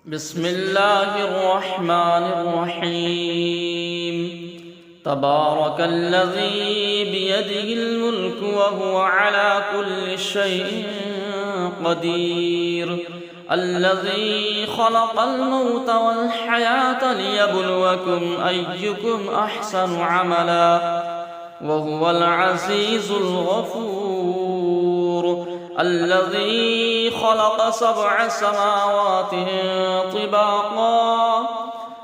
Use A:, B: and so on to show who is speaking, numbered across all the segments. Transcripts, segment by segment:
A: بسم الله الرحمن الرحيم تبارك الذي بيده الملك وهو على كل شيء قدير الذي خلق الموت والحياة ليبلوكم أيكم أحسن عملا وهو العزيز الغفور الذي خلق 7 سماوات طباقا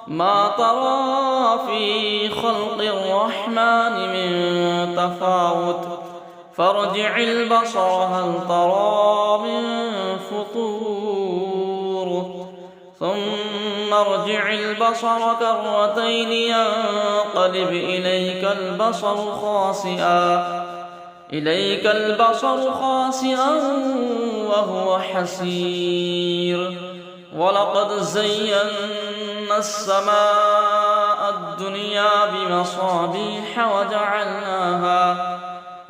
A: ما ترى في خلق الرحمن من تفاوت فارجع البصر هل ترى من فطور ثم ارجع البصر كرتين ينقلب إليك البصر خاسئا وهو حسير ولقد زينا السماء الدنيا بمصابيح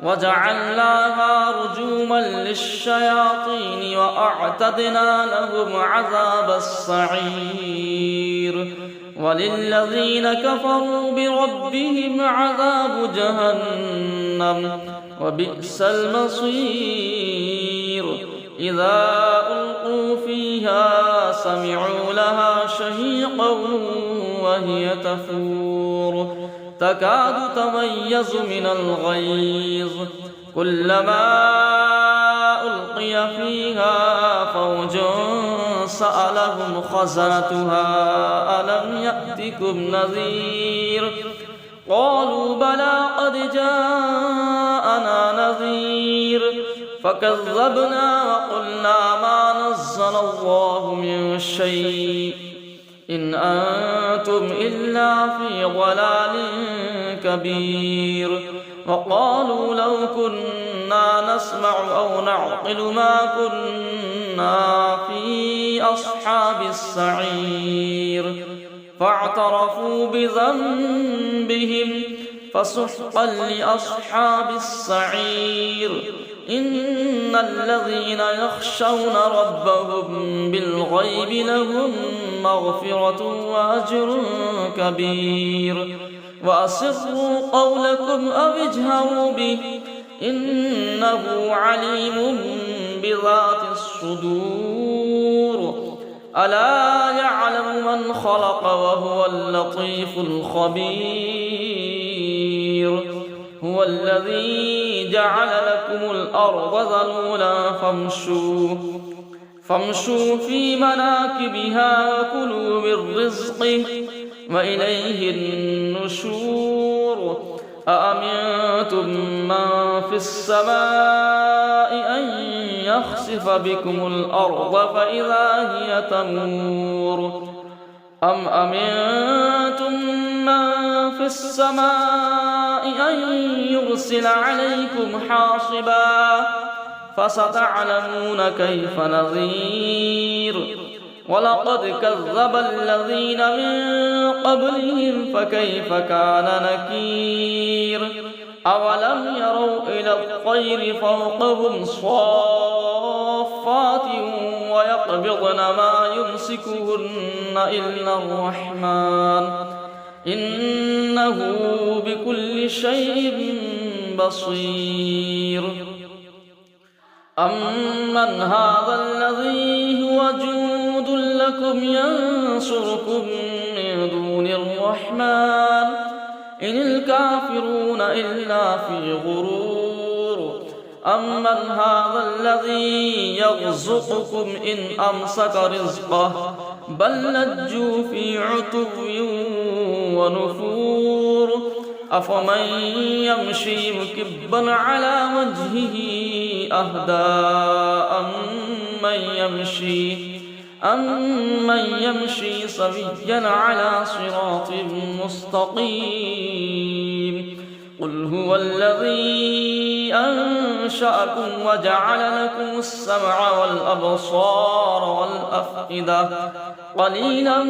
A: وجعلناها رجوما للشياطين وأعتدنا لهم عذاب السعير وللذين كفروا بربهم عذاب جهنم وبئس المصير إذا ألقوا فيها سمعوا لها شهيقا وهي تفور تكاد تميز من الغيظ كلما ألقي فيها فوج سألهم خزنتها ألم يأتكم نذير قالوا بلى قد جاءنا نذير فكذبنا وقلنا ما نزل الله من شيء إن أنتم إلا في ضلال كبير وقالوا لو كنا نسمع أو نعقل ما كنا في أصحاب السعير فاعترفوا بذنبهم فسحقا لأصحاب السعير إن الذين يخشون ربهم بالغيب لهم مغفرة وأجر كبير وأسروا قولكم أو اجهروا به إنه عليم بذات الصدور ألا يعلم من خلق وهو اللطيف الخبير هو الذي جعل لكم الأرض ذلولا فامشوا في مناكبها وكلوا من رزقه وإليه النشور أأمنتم من في السماء أن يخسف بكم الأرض فإذا هي تمور أم أمنتم من في السماء أن يرسل عليكم حاصبا فستعلمون كيف نذير ولقد كذب الذين من قبلهم فكيف كان نكير أولم يروا إلى الطير فوقهم صافات ويقبضن ما يمسكهن إلا الرحمن إنه بكل شيء بصير أمن هذا الذي هو جند لكم ينصركم من دون الرحمن إن الكافرون إلا في غرور أمن هذا الذي يرزقكم إن أمسك رزقه بل لجوا في عتو ونفور أفمن يمشي مكبا على وجهه أهدى أمن يمشي سويا على صراط مستقيم قل هو الذي أنشأكم وجعل لكم السمع والأبصار والأفئدة قليلا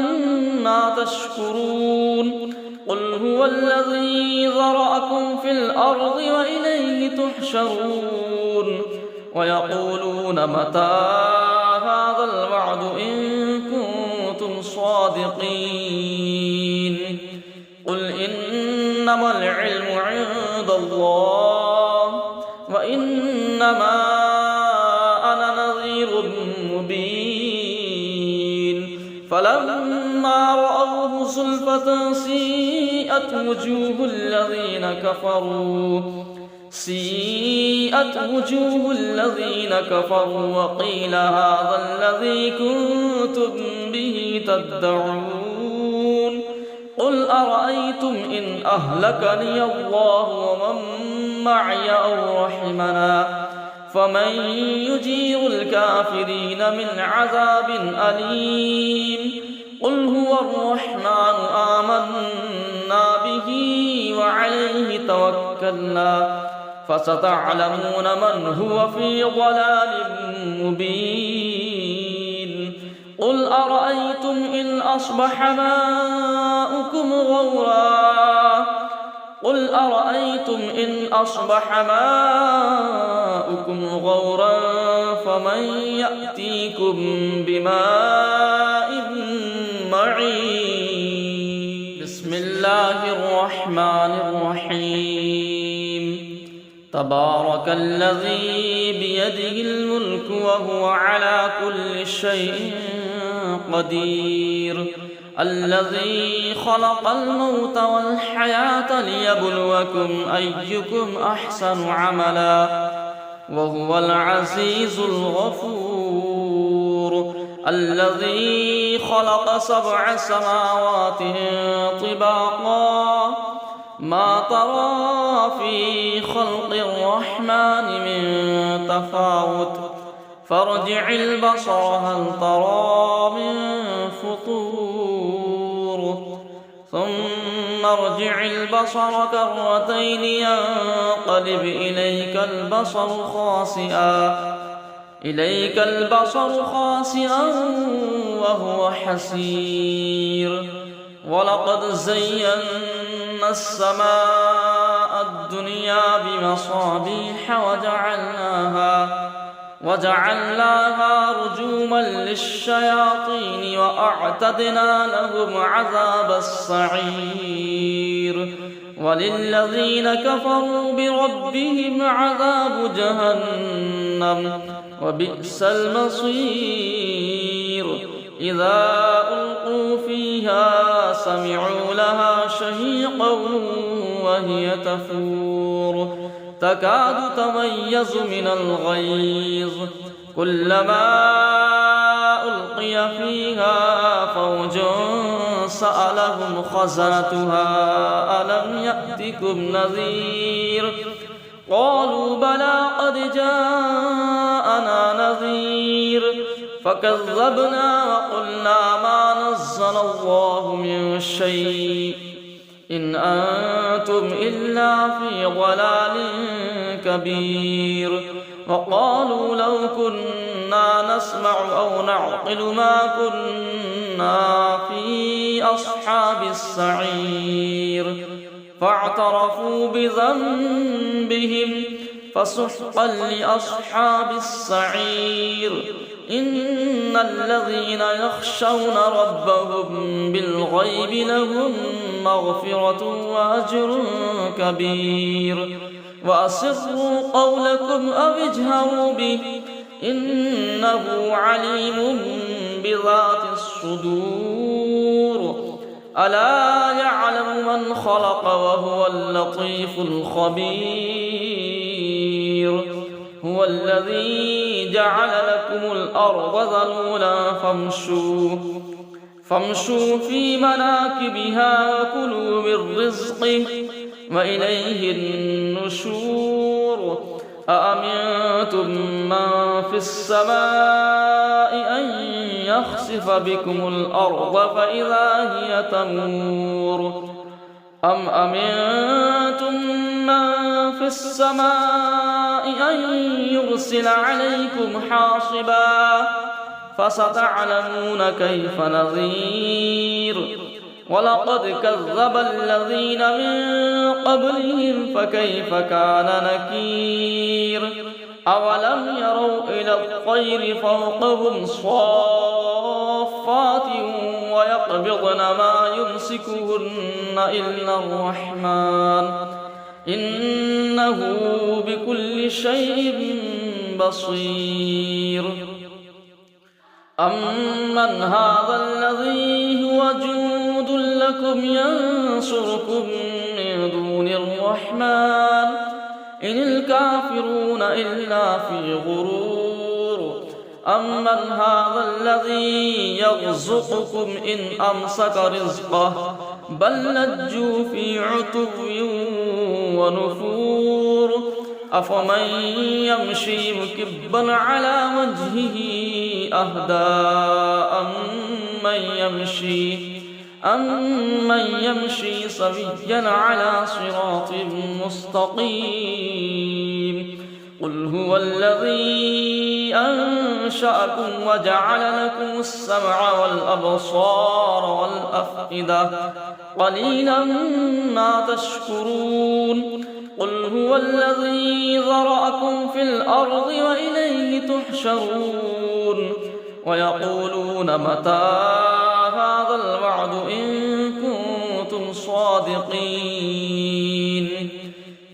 A: ما تشكرون قل هو الذي ذرأكم في الأرض وإليه تحشرون ويقولون متى هذا الوعد إن الصادقين قل إنما العلم عند الله وإنما أنا نذير مبين فلما رأوه زلفة سيئت وجوه الذين كفروا وقيل هذا الذي كنتم به تدعون قل أرأيتم إن أهلكني الله ومن معي أو رحمنا فمن يجير الكافرين من عذاب أليم قل هو الرحمن آمنا به وعليه توكلنا فستعلمون من هو في ضلال مبين قل أرأيتم إن أصبح ماؤكم غورا فمن يأتيكم بماء معين بسم الله الرحمن الرحيم تبارك الذي بيده الملك وهو على كل شيء قدير الذي خلق الموت والحياة ليبلوكم أيكم أحسن عملا وهو العزيز الغفور الذي خلق 7 سماوات طباقا ما ترى في خلق الرحمن من تفاوت فارجع البصر هل ترى من فطور ثم ارجع البصر كرتين ينقلب إليك البصر خاسئا وهو حسير ولقد زينا السماء الدنيا بمصابيح وجعلناها رجوما للشياطين وأعتدنا لهم عذاب السعير وللذين كفروا بربهم عذاب جهنم وبئس المصير إذا ألقوا فيها سمعوا لها شهيقا وهي تفور تكاد تميز من الغيظ كلما ألقي فيها فوج سألهم خزنتها ألم يأتكم نذير قالوا بلى قد جاءنا نذير فكذبنا وقلنا ما نزل الله من شيء إن أنتم إلا في ضلال كبير وقالوا لو كنا نسمع أو نعقل ما كنا في أصحاب السعير فاعترفوا بذنبهم فسحقا لأصحاب السعير إن الذين يخشون ربهم بالغيب لهم مغفرة وأجر كبير وأسروا قولكم أو اجهروا به إنه عليم بذات الصدور ألا يعلم من خلق وهو اللطيف الخبير هو الذي جعل لكم الأرض ذلولا فامشوا في مناكبها وكلوا من رزقه وإليه النشور أأمنتم من في السماء أن يخسف بكم الأرض فإذا هي تمور أم أمنتم من في السماء أن يرسل عليكم حاصبا فستعلمون كيف نذير ولقد كذب الذين من قبلهم فكيف كان نكير أولم يروا إلى الطير فوقهم صافات ويقبضن ما يمسكهن إلا الرحمن إنه بكل شيء بصير. أمن هذا الذي هو جند لكم ينصركم من دون الرحمن إن الكافرون إلا في غرور. أمن هذا الذي يرزقكم إن أمسك رزقه بل لجوا في عتو ونفور. أفمن يمشي مكبا على وجهه أهدى أمن يمشي سويا على صراط مستقيم. قل هو الذي أنشأكم وجعل لكم السمع والأبصار والأفئدة قليلا ما تشكرون. قل هو الذي ذرأكم في الأرض وإليه تحشرون. ويقولون متى هذا الوعد إن كنتم صادقين.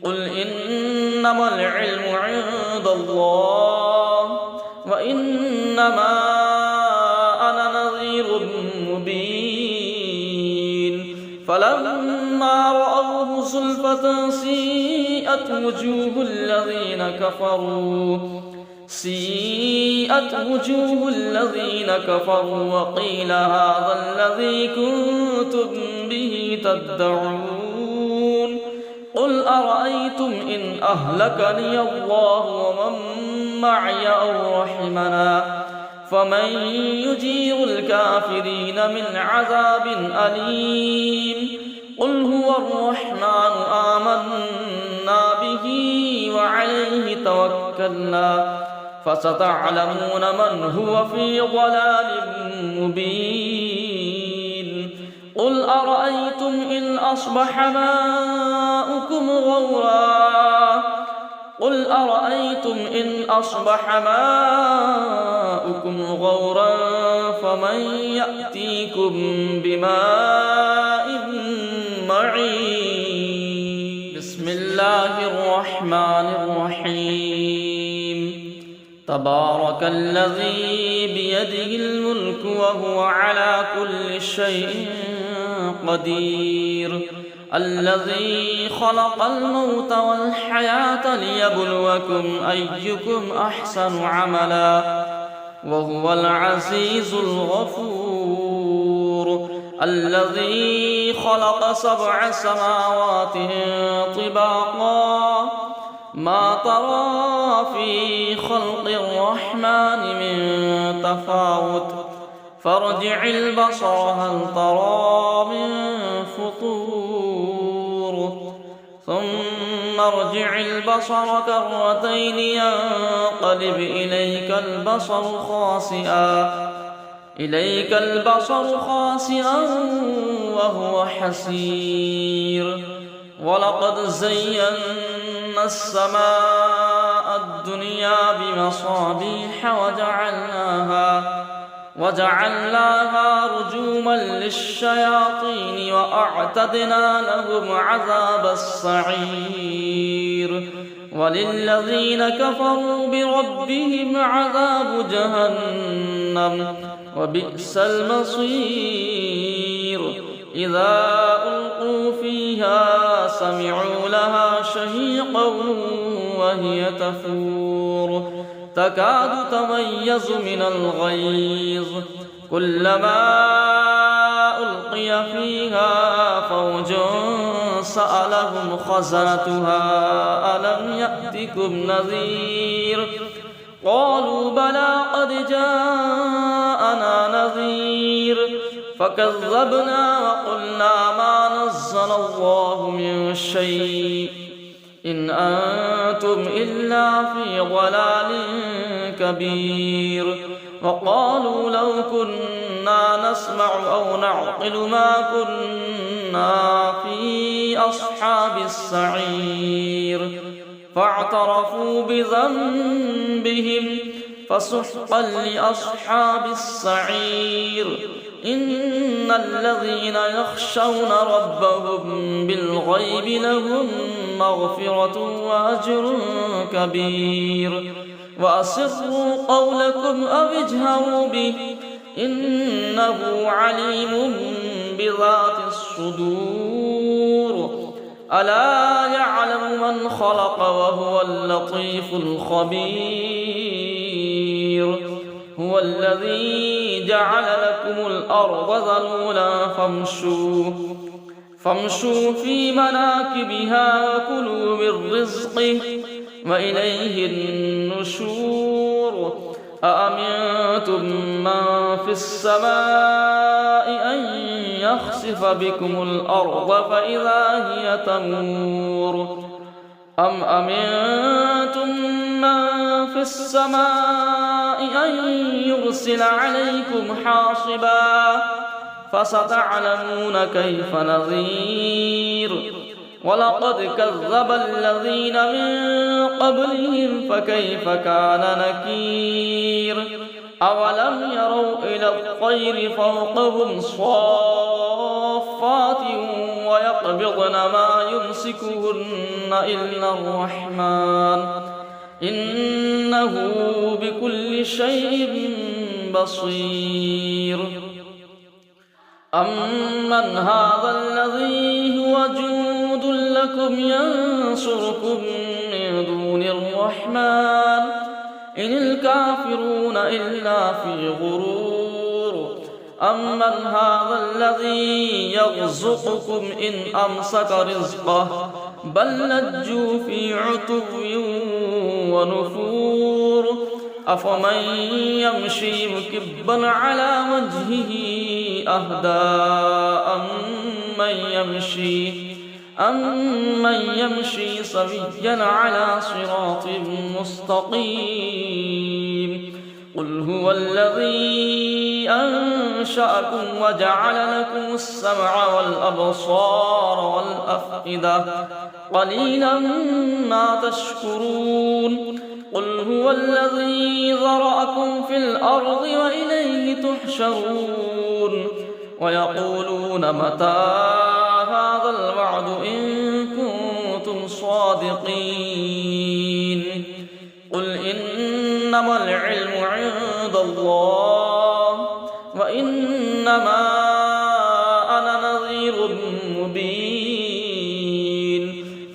A: قل إنما العلم عند الله وإنما أنا نذير مبين. فلما رأوه زلفة سيئت وجوه الذين كفروا وقيل هذا الذي كنتم به تدعون. قل أرأيتم إن أهلكني الله ومن معي أو رحمنا فمن يجير الكافرين من عذاب أليم. قل هو الرحمن آمنا به وعليه توكلنا فستعلمون من هو في ضلال مبين. قل أرأيتم إن أصبح ماؤكم غورا فمن يأتيكم بماء معين. بسم الله الرحمن الرحيم. تبارك الذي بيده الملك وهو على كل شيء قدير. الذي خلق الموت والحياة ليبلوكم أيكم أحسن عملا وهو العزيز الغفور. الذي خلق 7 سماوات طباقا ما ترى في خلق الرحمن من تفاوت فارجع البصر هل ترى من فطور ثم ارجع البصر كرتين ينقلب إليك البصر خاسئا وهو حسير. ولقد زينا السماء الدنيا بمصابيح وجعلناها رجوما للشياطين وأعتدنا لهم عذاب السعير. وللذين كفروا بربهم عذاب جهنم وبئس المصير. إذا ألقوا فيها سمعوا لها شهيقا وهي تفور تكاد تميز من الغيظ كلما ألقي فيها فوج سألهم خزنتها ألم يأتكم نذير قالوا بلى قد جاءنا نذير فكذبنا وقلنا ما نزل الله من شيء إن أنتم إلا في ضلال كبير. وقالوا لو كنا نسمع أو نعقل ما كنا في أصحاب السعير فاعترفوا بذنبهم فسحقا لأصحاب السعير. الذين يخشون ربهم بالغيب لهم مغفرة وأجر كبير وأسروا قولكم أو اجهروا به إنه عليم بذات الصدور ألا يعلم من خلق وهو اللطيف الخبير هو الذي جعل لكم الأرض ذلولا فامشوا في مناكبها وكلوا من رزقه وإليه النشور أأمنتم من في السماء أن يخسف بكم الأرض فإذا هي تمور أم أمنتم من في السماء أن يرسل عليكم حاصبا فستعلمون كيف نذير ولقد كذب الذين من قبلهم فكيف كان نكير أولم يروا إلى الطير فوقهم صافات ويقبضن ما يمسكهن إلا الرحمن إنه بكل شيء بصير أمن هذا الذي هو جند لكم ينصركم من دون الرحمن إن الكافرون إلا في غرور أمن هذا الذي يرزقكم إن أمسك رزقه بل لجوا في عتو ونفور أفمن يمشي مكبا على وجهه أهدى أمن يمشي سويا على صراط مستقيم قل هو الذي أنشأكم وجعل لكم السمع والأبصار والأفئدة قليلا ما تشكرون قل هو الذي ذرأكم في الأرض وإليه تحشرون ويقولون متى هذا الوعد إن كنتم صادقين قل إنما العلم عند الله وإنما أنا نذير مبين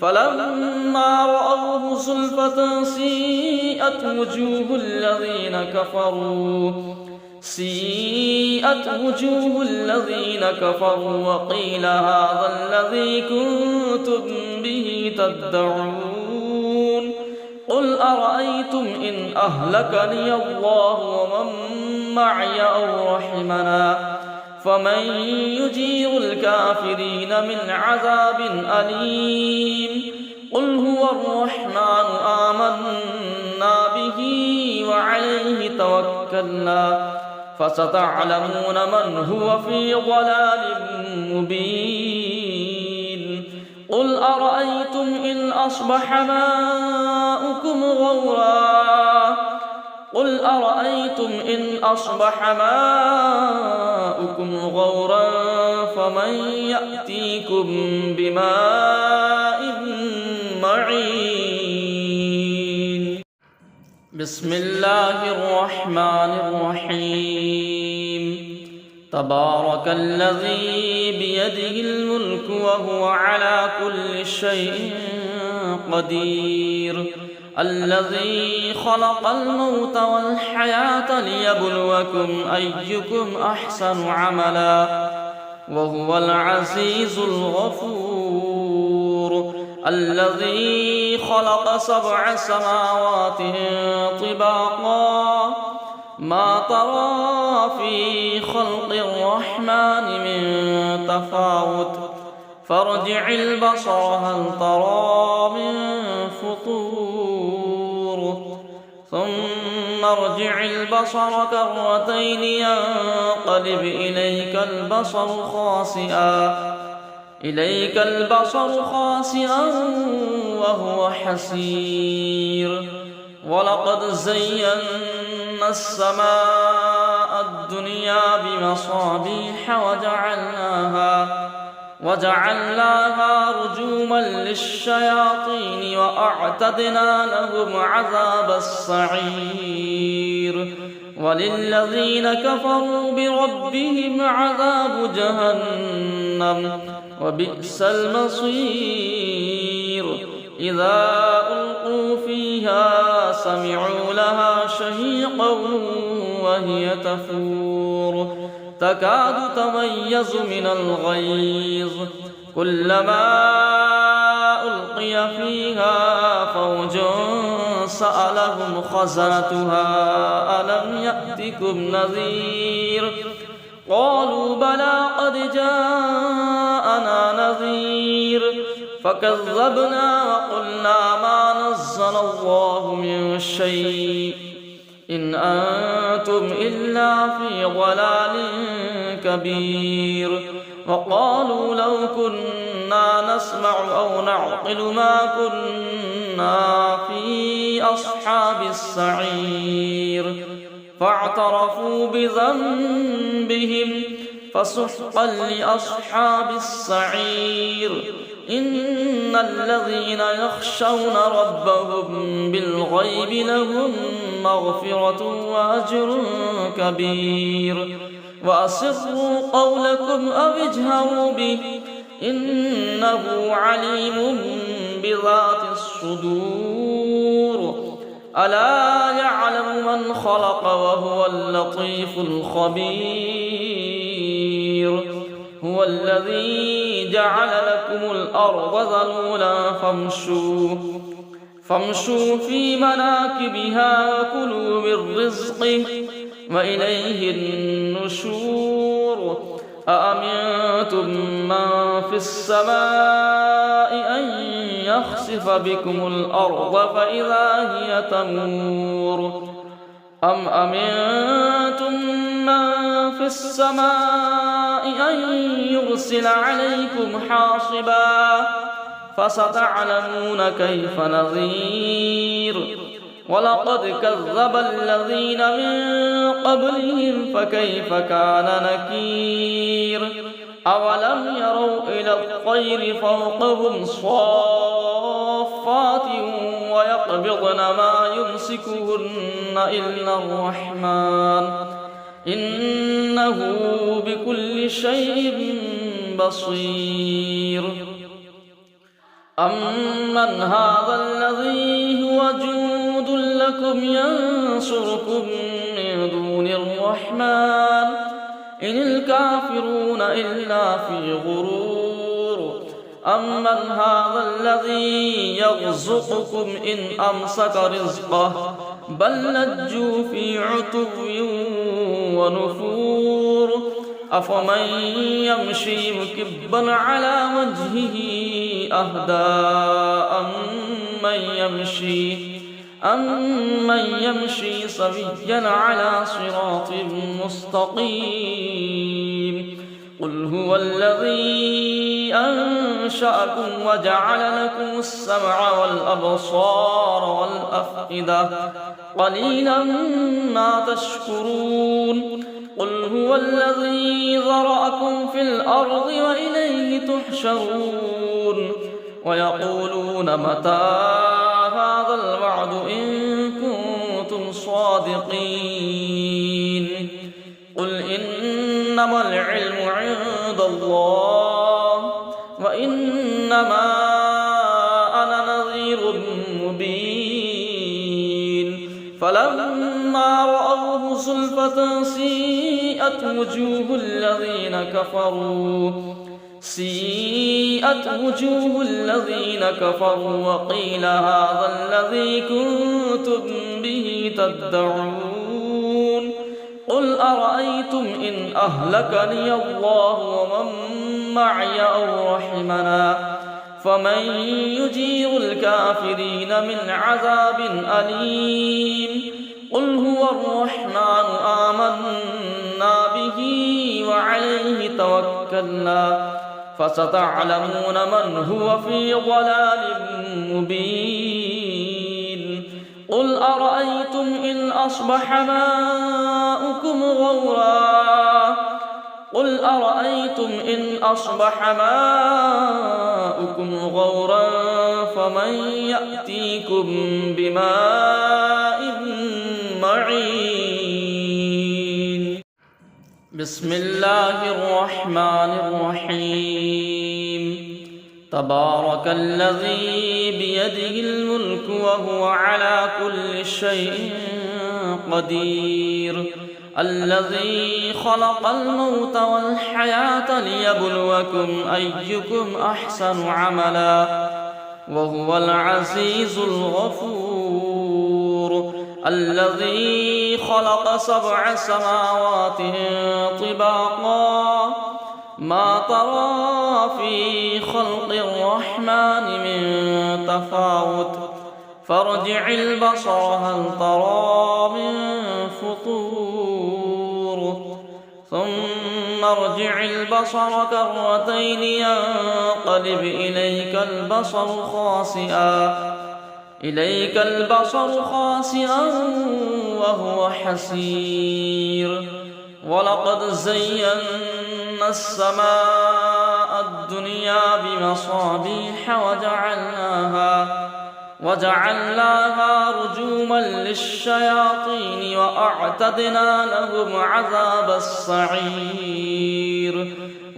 A: فلما رأوه زلفة سيئت وجوه الذين كفروا وقيل هذا الذي كنتم به تدعون قل أرأيتم إن أهلكني الله ومن معي أو رحمنا فمن يجير الكافرين من عذاب أليم قل هو الرحمن آمنا به وعليه توكلنا فستعلمون من هو في ضلال مبين قل أرأيتم إن أصبح ماؤكم غورا فمن يأتيكم بماء معين بسم الله الرحمن الرحيم تبارك الذي بيده الملك وهو على كل شيء قدير الذي خلق الموت والحياة ليبلوكم أيكم أحسن عملا وهو العزيز الغفور الذي خلق 7 سماوات طباقا ما ترى في خلق الرحمن من تفاوت فارجع البصر هل ترى من فطور ثم ارجع البصر كرتين ينقلب إليك البصر خاسئا وهو حسير ولقد زينا السماء الدنيا بمصابيح وجعلناها رجوما للشياطين وأعتدنا لهم عذاب السعير وللذين كفروا بربهم عذاب جهنم وبئس المصير إذا ألقوا فيها سمعوا لها شهيقا وهي تفور تكاد تميز من الغيظ كلما ألقي فيها فوج سألهم خزنتها ألم يأتكم نذير قالوا بلى قد جاءنا نذير فكذبنا وقلنا ما نزل الله من شيء إن أنتم إلا في ضلال كبير وقالوا لو كنا نسمع أو نعقل ما كنا في أصحاب السعير فاعترفوا بذنبهم فسحقا لأصحاب السعير إن الذين يخشون ربهم بالغيب لهم مغفرة وأجر كبير وأسروا قولكم أو اجهروا به إنه عليم بذات الصدور ألا يعلم من خلق وهو اللطيف الخبير هو الذي جعل لكم الأرض ذلولا فامشوا في مناكبها وكلوا من رزقه وإليه النشور أأمنتم من في السماء أن يخسف بكم الأرض فإذا هي تمور أم أمنتم من في السماء أن يرسل عليكم حاصبا فستعلمون كيف نذير ولقد كذب الذين من قبلهم فكيف كان نكير أولم يروا إلى الطير فوقهم صافات ويقبضن ما يمسكهن إلا الرحمن إنه بكل شيء بصير أمن هذا الذي هو جند لكم ينصركم من دون الرحمن إن الكافرون إلا في غرور أمن هذا الذي يرزقكم إن أمسك رزقه بل لجوا في عتو ونفور أفمن يمشي مكبا على وجهه أهدى أمن يمشي سويا على صراط مستقيم قل هو الذي أنشأكم وجعل لكم السمع والأبصار والأفئدة قليلا ما تشكرون قل هو الذي ذرأكم في الأرض وإليه تحشرون ويقولون متى هذا الوعد إن كنتم صادقين قل إنما العلم عند الله وإنما أنا نذير مبين فلما رأوه زلفة سيئت وجوه الذين كفروا وقيل هذا الذي كنتم به تدعون قل أرأيتم إن أهلكني الله ومن معي أو رحمنا فمن يجير الكافرين من عذاب أليم قل هو الرحمن آمنا به وعليه توكلنا فستعلمون من هو في ضلال مبين قل أرأيتم إن أصبح ماؤكم غورا فمن يأتيكم بماء معين. بسم الله الرحمن الرحيم. تبارك الذي بيده الملك وهو على كل شيء قدير. الذي خلق الموت والحياة ليبلوكم أيكم أحسن عملا وهو العزيز الغفور. الذي خلق 7 سماوات طباقا ما ترى في خلق الرحمن من تفاوت فارجع البصر هل ترى من فطور ثم ارجع البصر كرتين ينقلب إليك البصر خاسئا وهو حسير. ولقد زينا السماء الدنيا بمصابيح وجعلناها رجوما للشياطين وأعتدنا لهم عذاب السعير.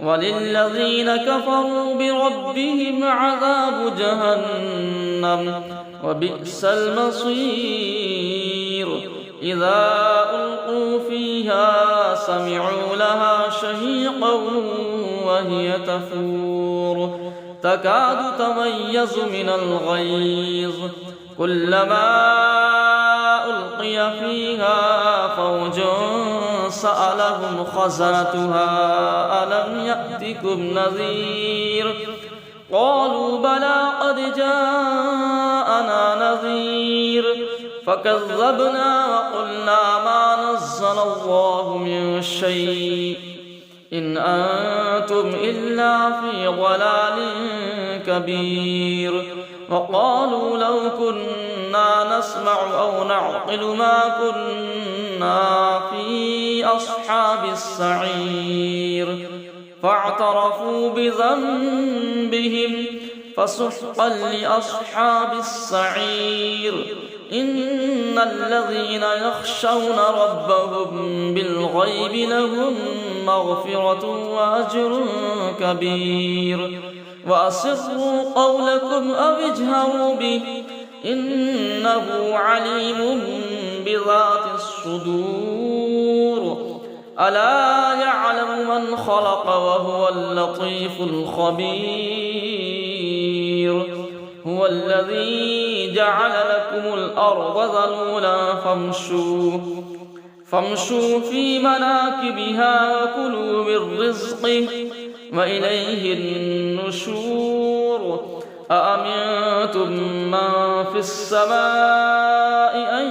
A: وللذين كفروا بربهم عذاب جهنم وبئس المصير. إذا ألقوا فيها سمعوا لها شهيقا وهي تفور تكاد تميز من الغيظ كلما ألقي فيها فوج سألهم خزنتها ألم يأتكم نذير قالوا بلى قد جاءنا نذير فكذبنا وقلنا ما نزل الله من شيء إن أنتم إلا في ضلال كبير. وقالوا لو كنا نسمع أو نعقل ما كنا في أصحاب السعير فاعترفوا بذنبهم فسحقا لأصحاب السعير. إن الذين يخشون ربهم بالغيب لهم مغفرة وأجر كبير. وأسروا قولكم أو اجهروا به إنه عليم بذات الصدور. ألا يعلم من خلق وهو اللطيف الخبير. هو الذي جعل لكم الأرض ذلولا فامشوا في مناكبها وكلوا من رزقه وإليه النشور. أأمنتم من في السماء أن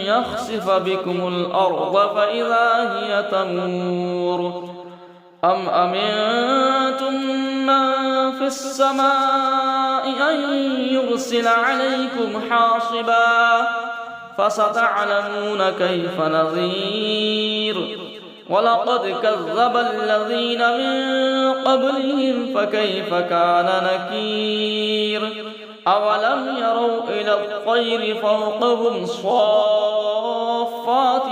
A: يخسف بكم الأرض فإذا هي تمور أم أمنتم من في السماء أن يرسل عليكم حاصبا فستعلمون كيف نذير. ولقد كذب الذين من قبلهم فكيف كان نكير. أولم يروا إلى الطير فوقهم صافات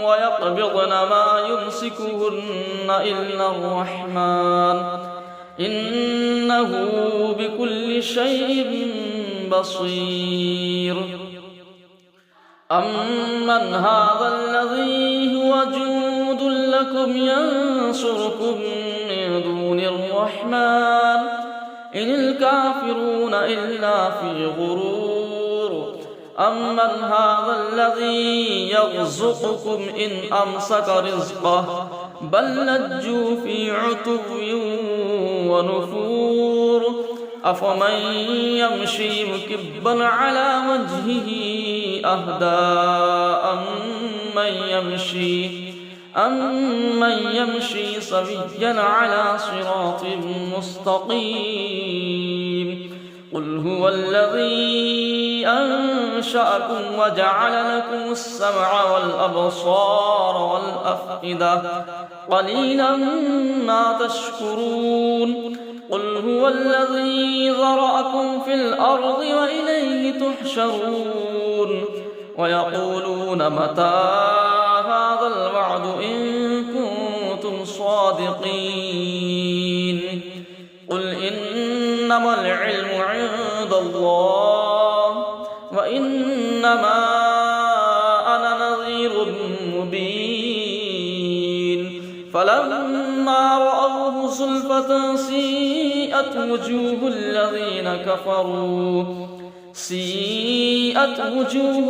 A: ويقبضن ما يمسكهن إلا الرحمن إنه بكل شيء بصير. أمن هذا الذي هو جند لكم ينصركم من دون الرحمن إن الكافرون إلا في غرور. أمن هذا الذي يرزقكم إن أمسك رزقه بل لجوا في عتو ونفور. أفمن يمشي مكبا على وجهه أهدى أمن يمشي سويا على صراط مستقيم. قل هو الذي أنشأكم وجعل لكم السمع والأبصار والأفئدة قليلا ما تشكرون قل هو الذي ذرأكم في الأرض وإليه تحشرون ويقولون متى هذا الوعد إن كنتم صادقين قل إنما العلم عند الله وإنما أنا نذير مبين فلما رأوه زلفة سيئت وجوه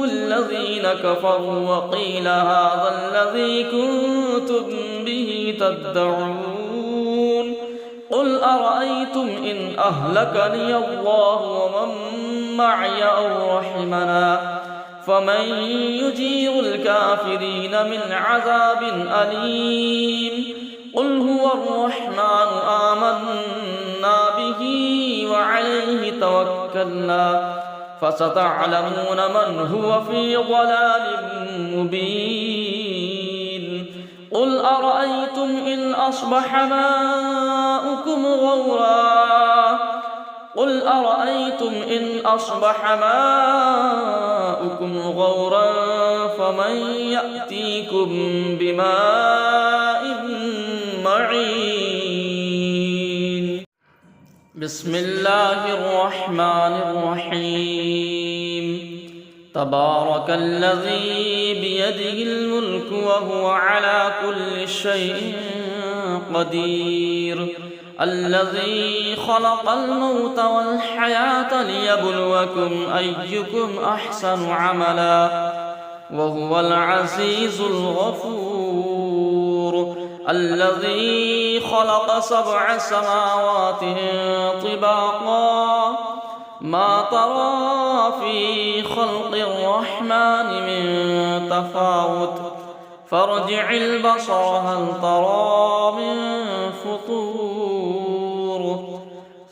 A: الذين كفروا وقيل هذا الذي كنتم به تدعون قل أرأيتم إن أهلكني الله ومن معي أو رحمنا فمن يجير الكافرين من عذاب أليم قل هو الرحمن آمنا به وعليه توكلنا فستعلمون من هو في ضلال مبين قل أرأيتم إن أصبح ماؤكم غورا فمن يأتيكم بماء معين بسم الله الرحمن الرحيم تبارك الذي بيده الملك وهو على كل شيء قدير الذي خلق الموت والحياة ليبلوكم أيكم أحسن عملا وهو العزيز الغفور الذي خلق 7 سماوات طباقا ما ترى في خلق الرحمن من تفاوت فارجع البصر هل ترى من فطور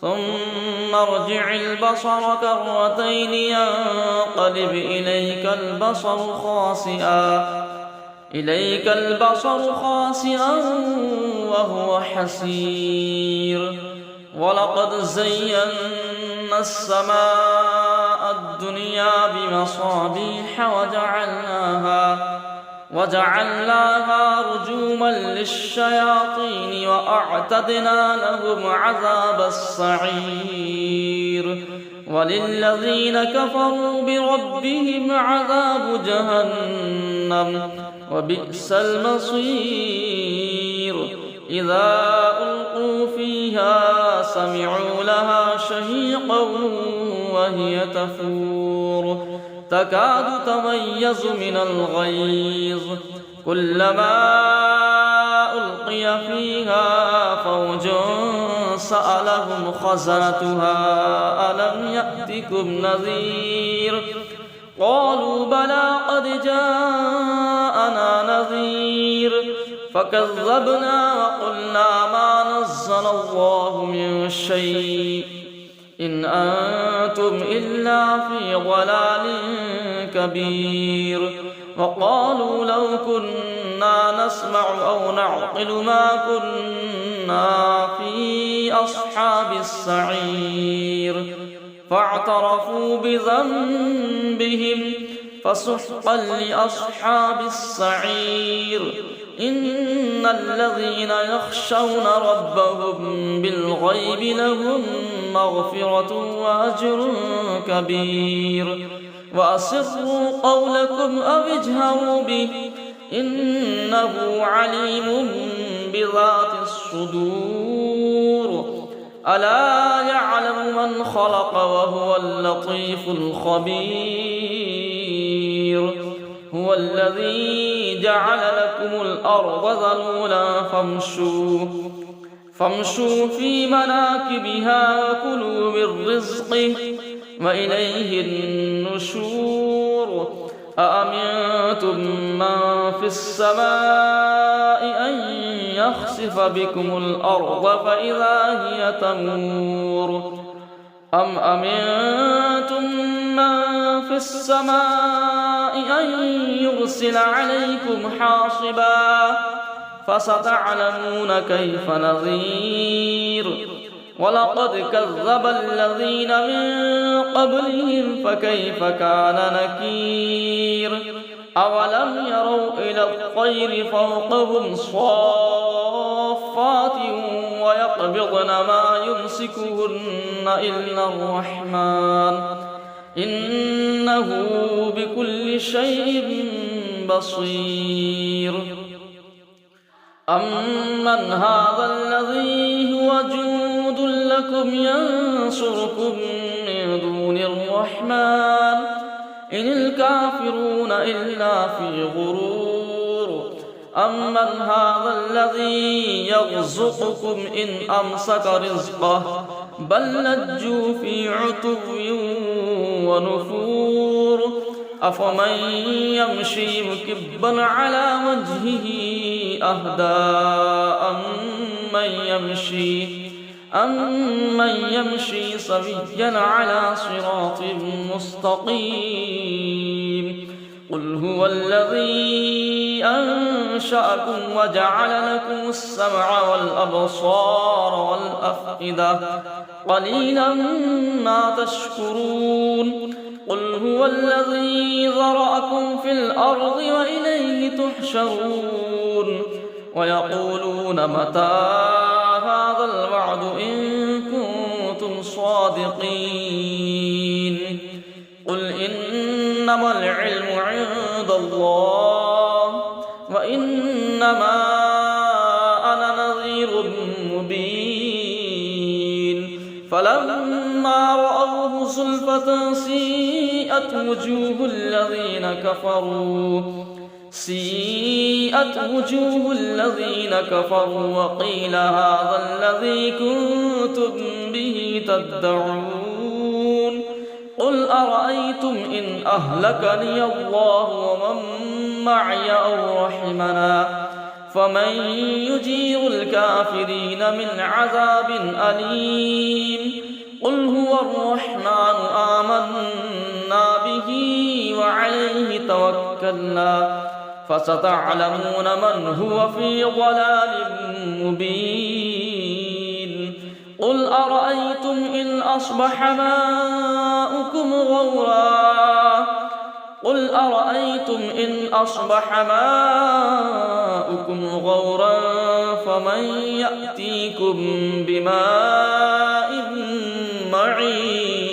A: ثم ارجع البصر كرتين ينقلب إليك البصر خاسئا وهو حسير ولقد زينا السماء الدنيا بمصابيح وجعلناها رجوما للشياطين وأعتدنا لهم عذاب السعير وللذين كفروا بربهم عذاب جهنم وبئس المصير إذا ألقوا فيها سمعوا لها شهيقا وهي تفور تكاد تميز من الغيظ كلما ألقي فيها فوج سألهم خزنتها ألم يأتكم نذير قالوا بلى قد جاءنا نذير فكذبنا وقلنا ما نزل الله من شيء إن أنتم إلا في ضلال كبير وقالوا لو كنا نسمع أو نعقل ما كنا في أصحاب السعير فاعترفوا بذنبهم فسحقا لأصحاب السعير إن الذين يخشون ربهم بالغيب لهم مغفرة وأجر كبير وأسروا قولكم أو اجهروا به إنه عليم بذات الصدور ألا يعلم من خلق وهو اللطيف الخبير هو الذي جعل لكم الأرض ذلولا فامشوا في مناكبها وكلوا من رزقه وإليه النشور أأمنتم من في السماء أن يخسف بكم الأرض فإذا هي تمور أم أمنتم من في السماء أن يرسل عليكم حاصبا فستعلمون كيف نذير ولقد كذب الذين من قبلهم فكيف كان نكير أولم يروا إلى الطير فوقهم صافات ويقبضن ما يمسكهن إلا الرحمن إنه بكل شيء بصير أمن هذا الذي هو جند لكم ينصركم من دون الرحمن إن الكافرون إلا في غرور أمن هذا الذي يرزقكم إن أمسك رزقه بل لجوا في عتو ونفور أفمن يمشي مكبا على وجهه أهدى أمن يمشي سويا على صراط مستقيم قل هو الذي أنشأكم وجعل لكم السمع والأبصار والأفئدة قليلا ما تشكرون قل هو الذي ذرأكم في الأرض وإليه تحشرون ويقولون متى هذا الوعد إن كنتم صادقين قل إنما العلم عند الله وإنما أنا نذير مبين فلما رأوه زلفة سيئت وجوه الذين كفروا وقيل هذا الذي كنتم به تدعون قل أرأيتم إن أهلكني الله ومن معي أو رحمنا فمن يجير الكافرين من عذاب أليم قل هو الرحمن آمنا به وعليه توكلنا فستعلمون من هو في ضلال مبين قل أرأيتم إن أصبح ماؤكم غورا فمن يأتيكم بماء معين